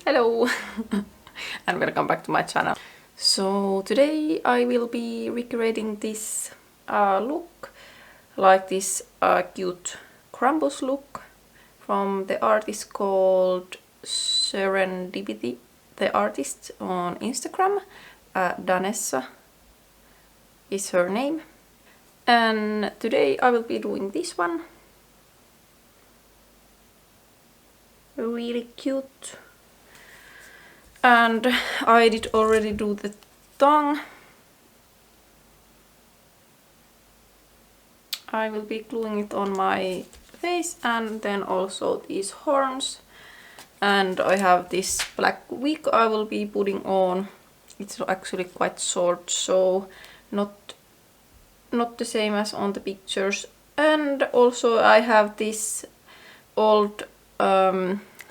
Hello and welcome back to my channel. So today I will be recreating this look, like this cute Krampus look from the artist called Serendipitytheartist on Instagram. Danessa is her name. And today I will be doing this one. Really cute. And I did already do the tongue. I will be gluing it on my face and then also these horns. And I have this black wig I will be putting on. It's actually quite short, so not the same as on the pictures. And also I have this old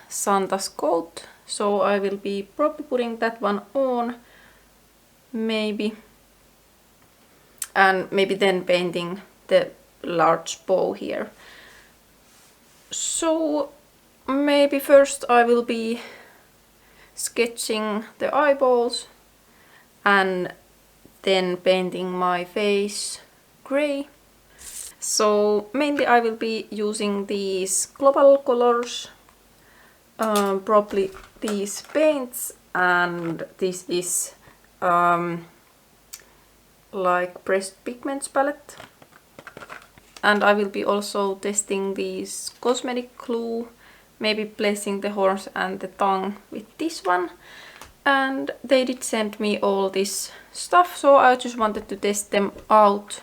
Santa's coat. So I will be probably putting that one on, maybe. And maybe then painting the large bow here. So maybe first I will be sketching the eyeballs and then painting my face gray. So mainly I will be using these global colors. Probably these paints, and this is like pressed pigments palette. And I will be also testing these Cosmetic glue, maybe placing the horns and the tongue with this one. And they did send me all this stuff, so I just wanted to test them out,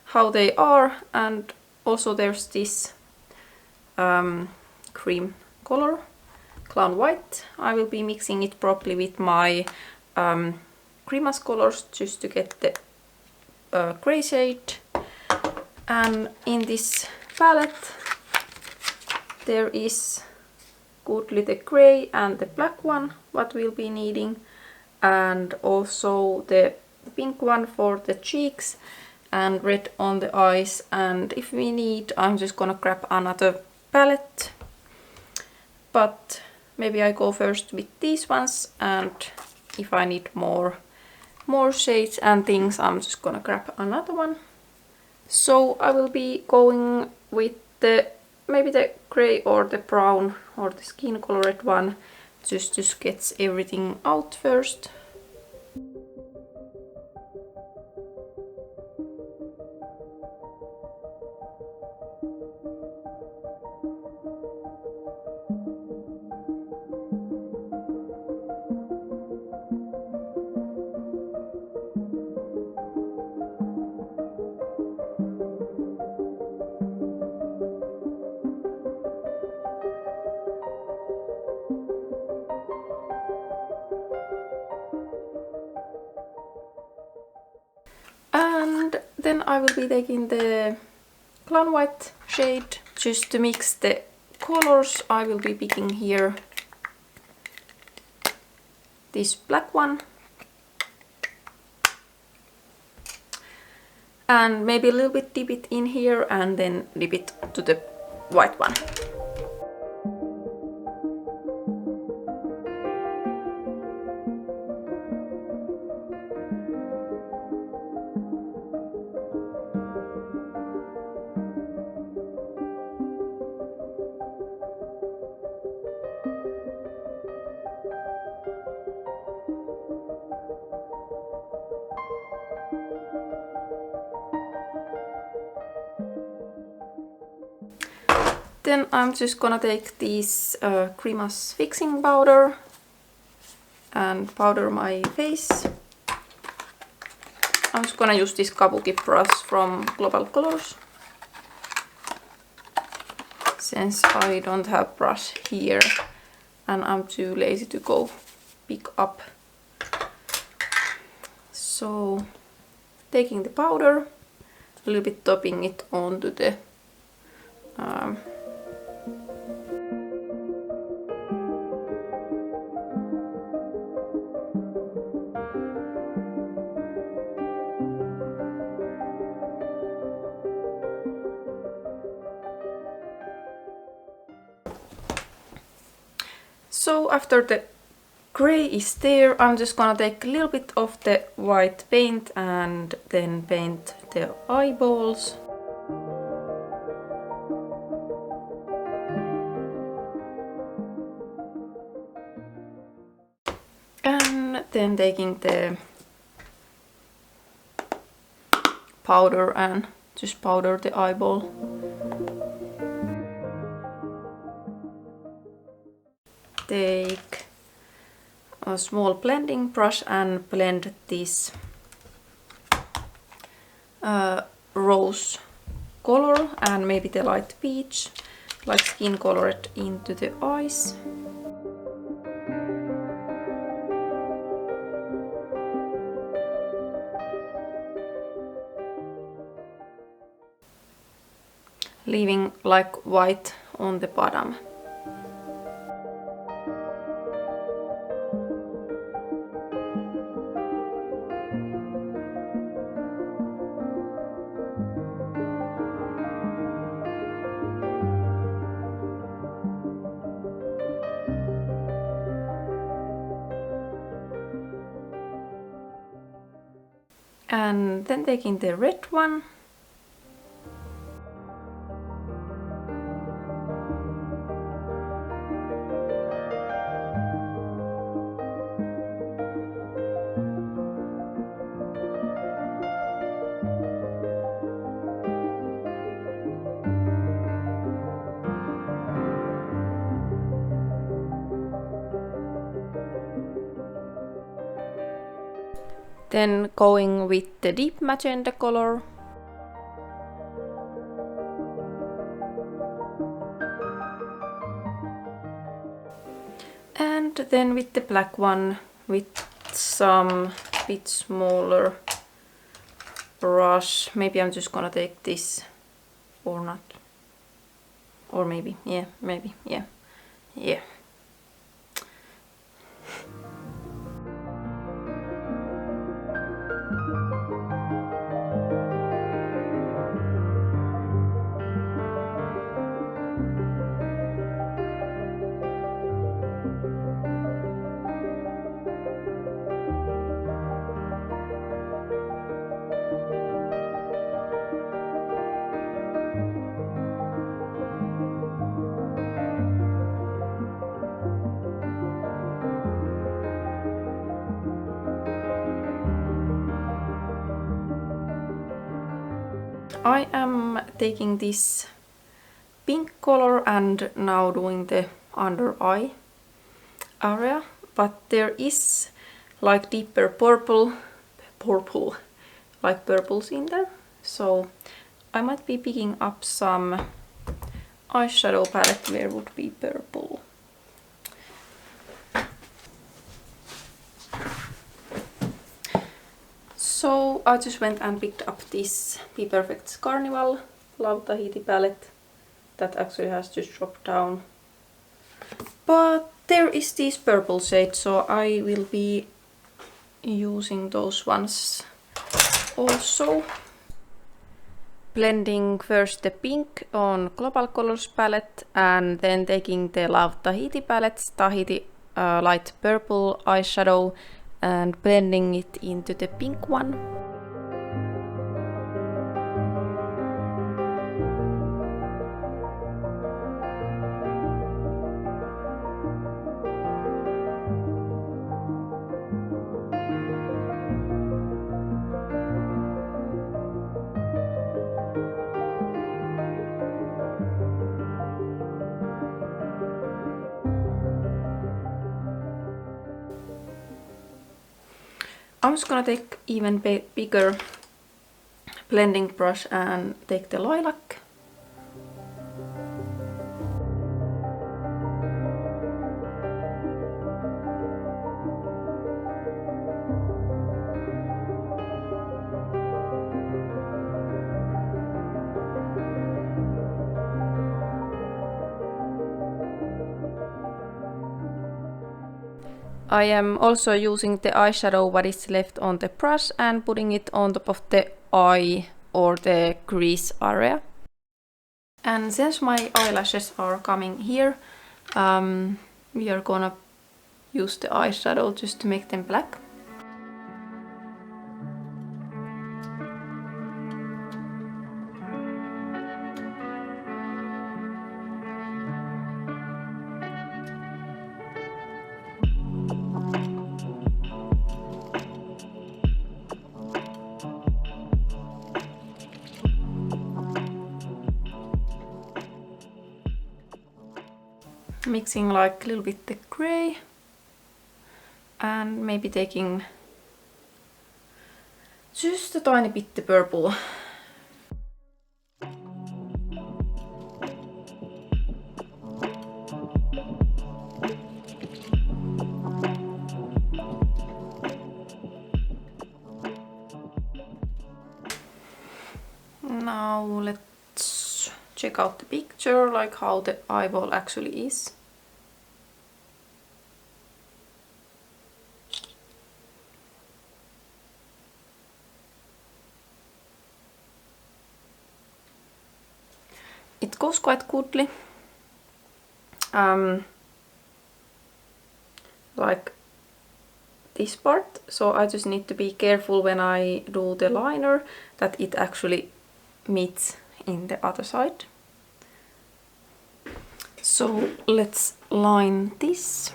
how they are. And also there's this cream color, Clown White. I will be mixing it properly with my Creme colors just to get the gray shade. And in this palette there is goodly the gray and the black one what we'll be needing, and also the pink one for the cheeks and red on the eyes. And if we need, I'm just gonna grab another palette, but maybe I go first with these ones, and if I need more shades and things, I'm just gonna grab another one. So I will be going with maybe the gray or the brown or the skin colored one, just to sketch everything out first. And then I will be taking the Clown White shade just to mix the colors. I will be picking here this black one and maybe a little bit dip it in here and then dip it to the white one. Then I'm just gonna take this Creme fixing powder and powder my face. I'm just gonna use this kabuki brush from Global Colors, since I don't have brush here and I'm too lazy to go pick up. So taking the powder, a little bit topping it onto the So after the gray is there. I'm just gonna take a little bit of the white paint and then paint the eyeballs. And then taking the powder and just powder the eyeball. Take a small blending brush and blend this rose color and maybe the light peach, like skin colored, into the eyes. Leaving like white on the bottom. And then taking the red one. Then going with the deep magenta color. And then with the black one, with some bit smaller brush. Maybe I'm just gonna take this or not. Or maybe, yeah, maybe, yeah, yeah. I am taking this pink color and now doing the under eye area, but there is like deeper purple, like purples in there, so I might be picking up some eyeshadow palette where would be purple. So I just went and picked up this Be Perfect's Carnival Love Tahiti palette that actually has just dropped down. But there is this purple shade, so I will be using those ones also. Blending first the pink on Global Colors palette and then taking the Love Tahiti palettes, Tahiti light purple eyeshadow, and blending it into the pink one. I'm just gonna take even bigger blending brush and take the lilac. I am also using the eyeshadow what is left on the brush and putting it on top of the eye or the crease area. And since my eyelashes are coming here, we are gonna use the eyeshadow just to make them black. Mixing like a little bit the gray and maybe taking just a tiny bit the purple. Now let's check out the picture, like how the eyeball actually is. It goes quite goodly. Like this part, so I just need to be careful when I do the liner that it actually meets in the other side. So let's line this.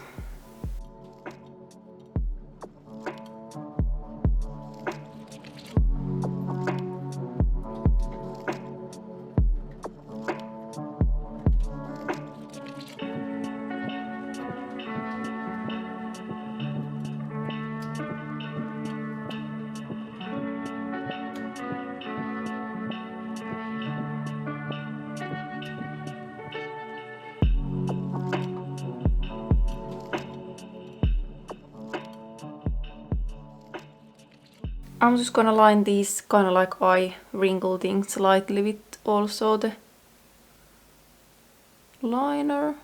I'm just gonna line these kind of like eye wrinkle things lightly with also the liner.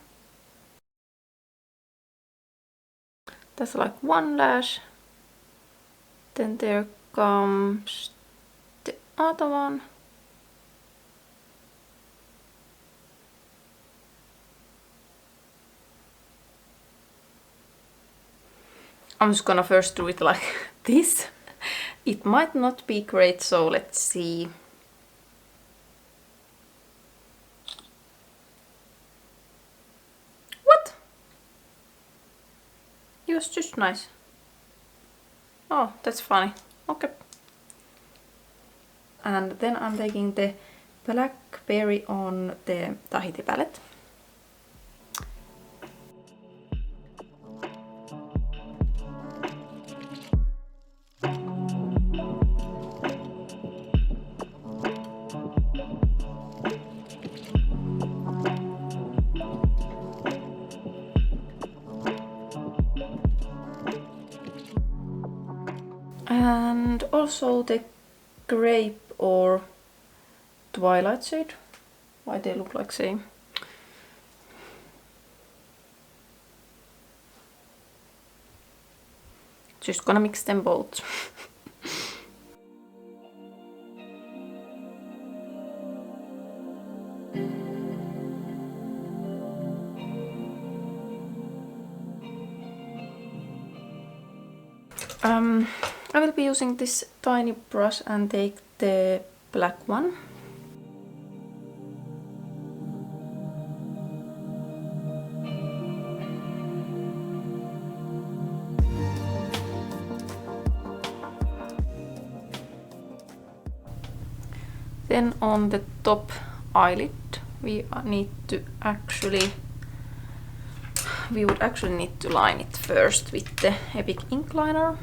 That's like one lash. Then there comes the other one. I'm just gonna first do it like this. It might not be great, so let's see. What? It was just nice. Oh, that's funny. Okay. And then I'm taking the Blackberry on the Tahiti palette. And also the grape or twilight shade. Why they look like same. Just gonna mix them both. I will be using this tiny brush and take the black one. Then on the top eyelid we would actually need to line it first with the Epic ink liner.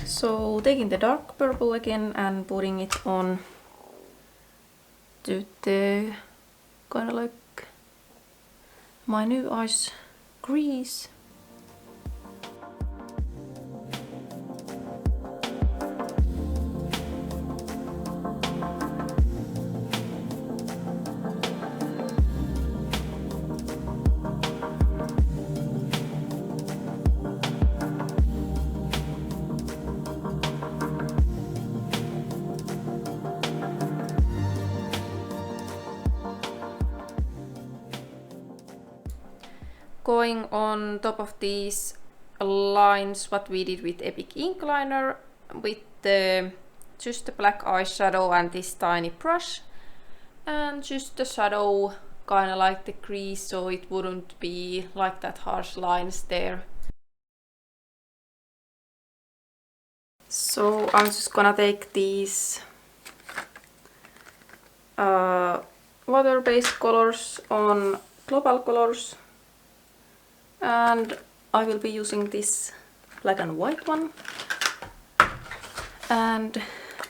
So taking the dark purple again and putting it on to the kind of like my new eyes crease. going on top of these lines what we did with Epic Ink Liner with just the black eyeshadow and this tiny brush, and just the shadow kind of like the crease so it wouldn't be like that harsh lines there. So I'm just gonna take these water-based colors on Global Colors, and I will be using this black and white one and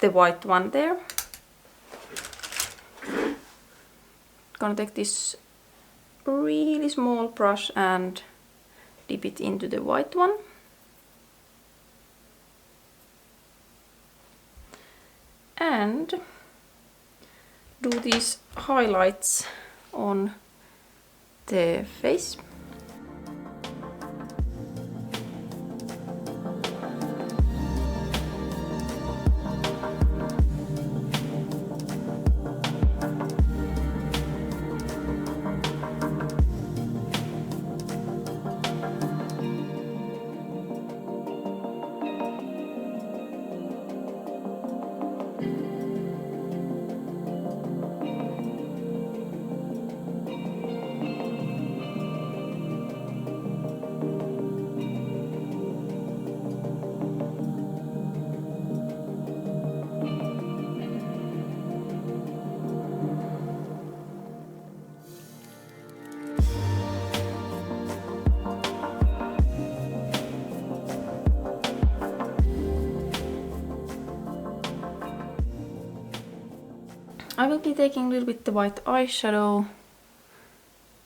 the white one there. Gonna take this really small brush and dip it into the white one. And do these highlights on the face. I will be taking a little bit the white eyeshadow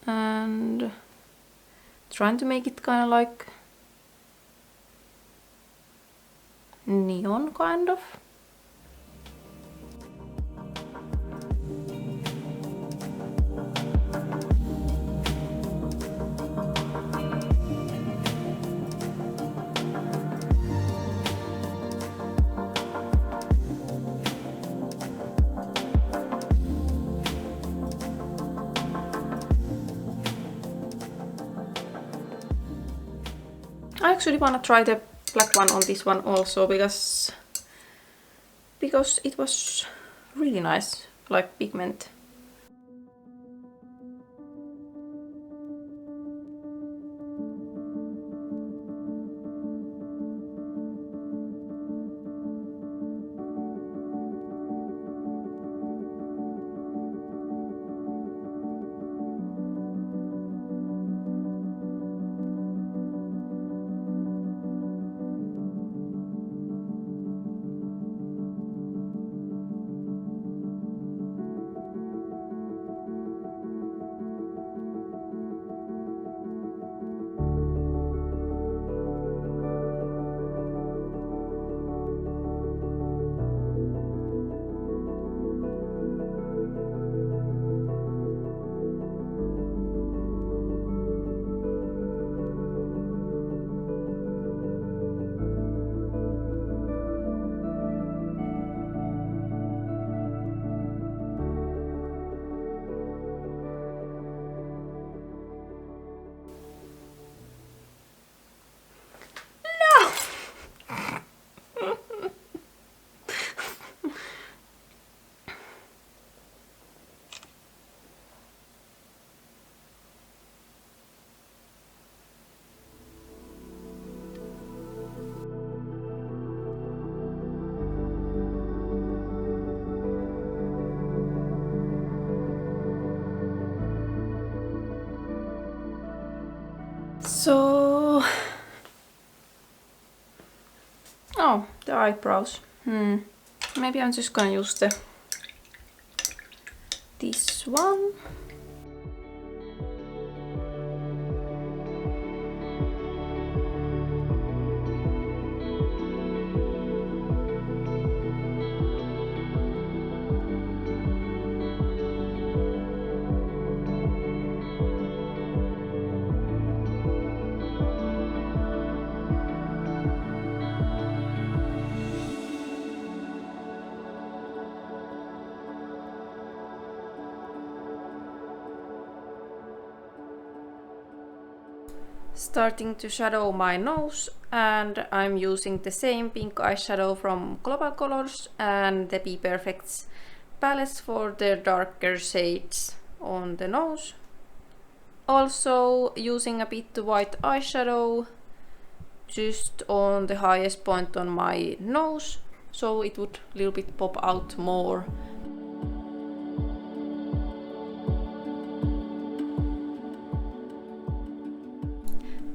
and trying to make it kind of like neon kind of. I actually want to try the black one on this one also because it was really nice, like pigment. So, oh, the eyebrows. Maybe I'm just gonna use this one. Starting to shadow my nose, and I'm using the same pink eyeshadow from Global Colors and the Be Perfect's palettes for the darker shades on the nose. Also using a bit white eyeshadow just on the highest point on my nose, so it would a little bit pop out more.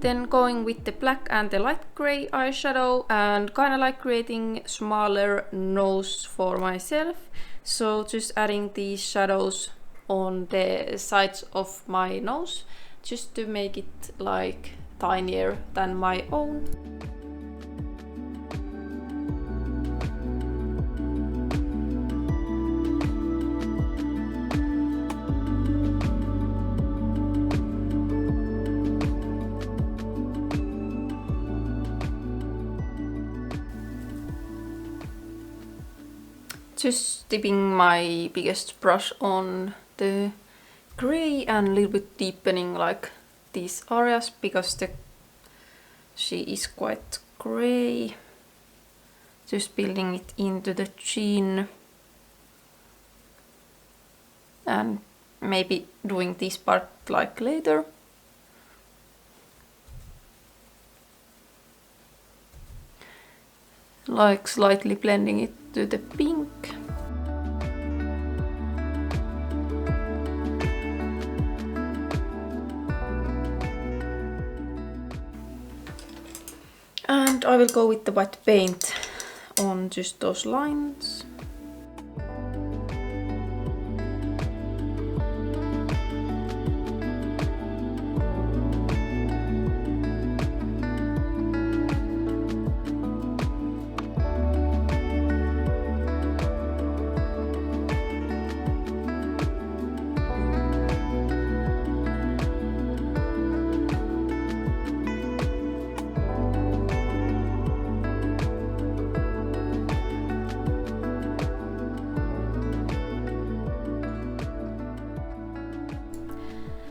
Then going with the black and the light grey eyeshadow and kinda like creating smaller nose for myself. So just adding these shadows on the sides of my nose just to make it like tinier than my own. Just dipping my biggest brush on the grey and a little bit deepening like these areas because she is quite grey. Just building it into the chin and maybe doing this part like later. Like slightly blending it to the pink. And I will go with the white paint on just those lines.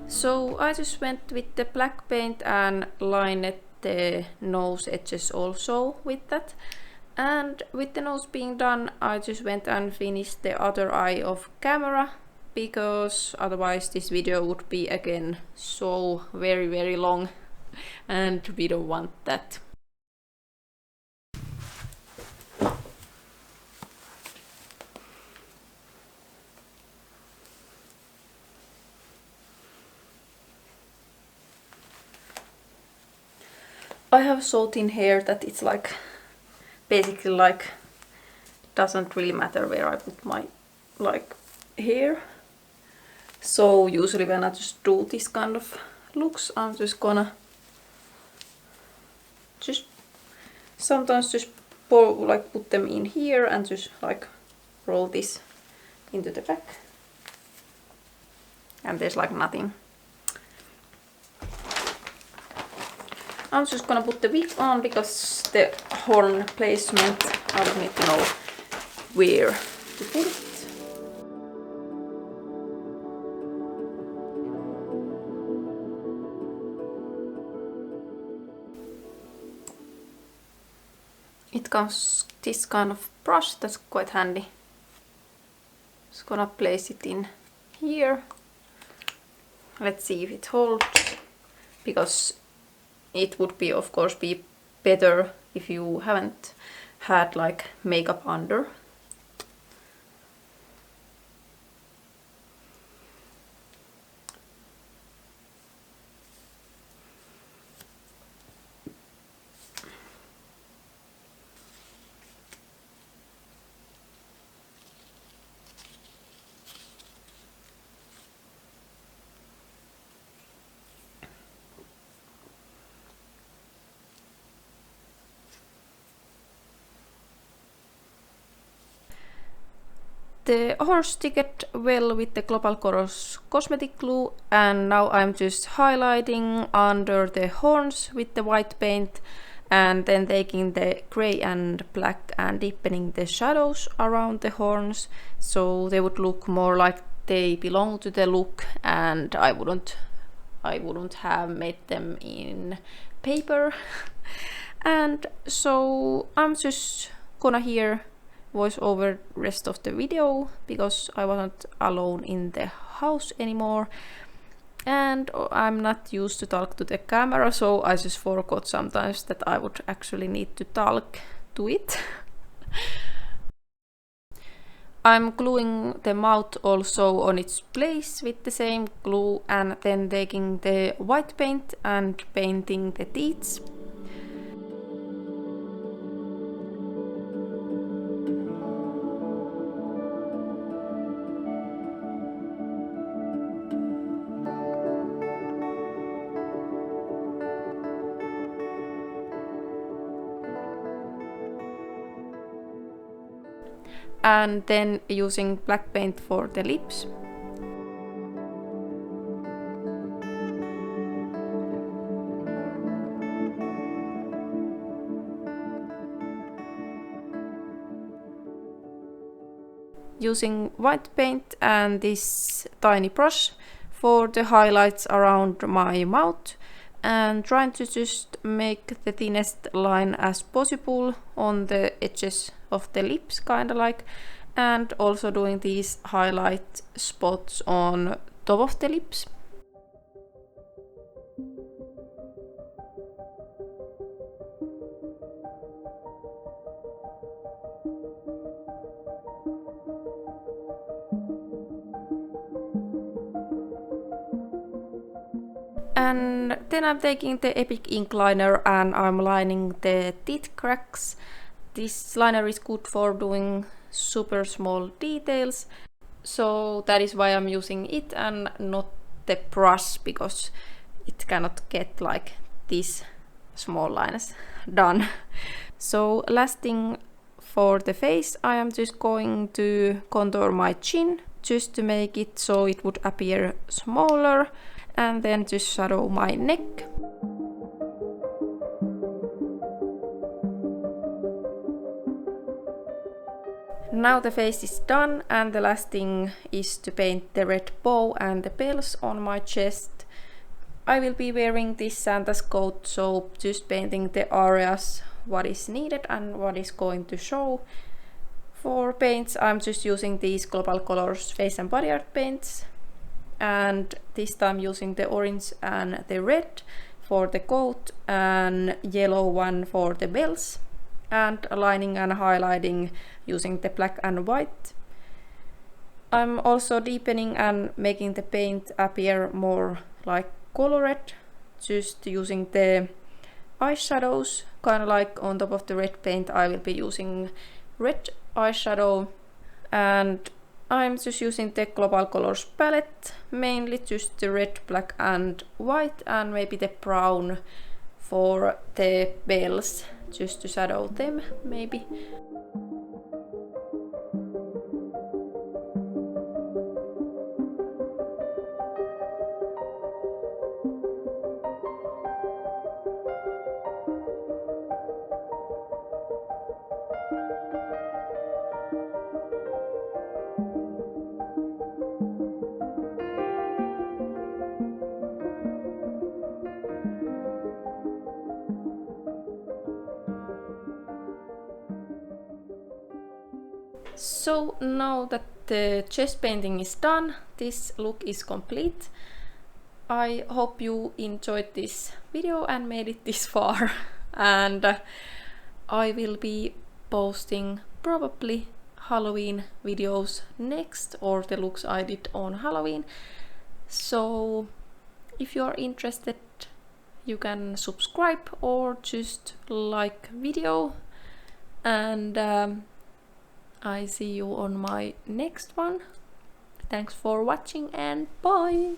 So I just went with the black paint and lined the nose edges also with that. And with the nose being done, I just went and finished the other eye off camera, because otherwise this video would be again so very long and we don't want that. I have so thin hair that it's like basically like doesn't really matter where I put my like hair. So usually when I just do this kind of looks, I'm just gonna just sometimes just put them in here and just like roll this into the back. And there's like nothing. I'm just gonna put the wig on because the horn placement, I don't need to know where to put it. It comes this kind of brush that's quite handy. Just gonna place it in here. Let's see if it holds, because it would be, of course, be better if you haven't had like makeup under. The horns sticked well with the Global Colors Cosmetic glue, and now I'm just highlighting under the horns with the white paint and then taking the grey and black and deepening the shadows around the horns so they would look more like they belong to the look and I wouldn't I wouldn't have made them in paper. And so I'm just gonna hear voice over rest of the video because I wasn't alone in the house anymore. And I'm not used to talk to the camera, so I just forgot sometimes that I would actually need to talk to it. I'm gluing the mouth also on its place with the same glue and then taking the white paint and painting the teeth. And then using black paint for the lips. Using white paint and this tiny brush for the highlights around my mouth and trying to just make the thinnest line as possible on the edges of the lips, kinda like, and also doing these highlight spots on top of the lips. And then I'm taking the Epic ink liner and I'm lining the teeth cracks. This liner is good for doing super small details, so that is why I'm using it and not the brush, because it cannot get like these small lines done. So last thing for the face, I am just going to contour my chin just to make it so it would appear smaller, and then just shadow my neck. Now the face is done, and the last thing is to paint the red bow and the bells on my chest. I will be wearing this Santa's coat, so just painting the areas what is needed and what is going to show. For paints, I'm just using these Global Colors Face and Body Art paints, and this time using the orange and the red for the coat and yellow one for the bells, and aligning and highlighting using the black and white. I'm also deepening and making the paint appear more like colored, just using the eyeshadows, kind of like on top of the red paint I will be using red eyeshadow. And I'm just using the Global Colors palette, mainly just the red, black and white, and maybe the brown for the bells, just to shadow them maybe. So now that the chest painting is done, this look is complete. I hope you enjoyed this video and made it this far. And I will be posting probably Halloween videos next, or the looks I did on Halloween. So if you are interested, you can subscribe or just like video. And I see you on my next one. Thanks for watching and bye!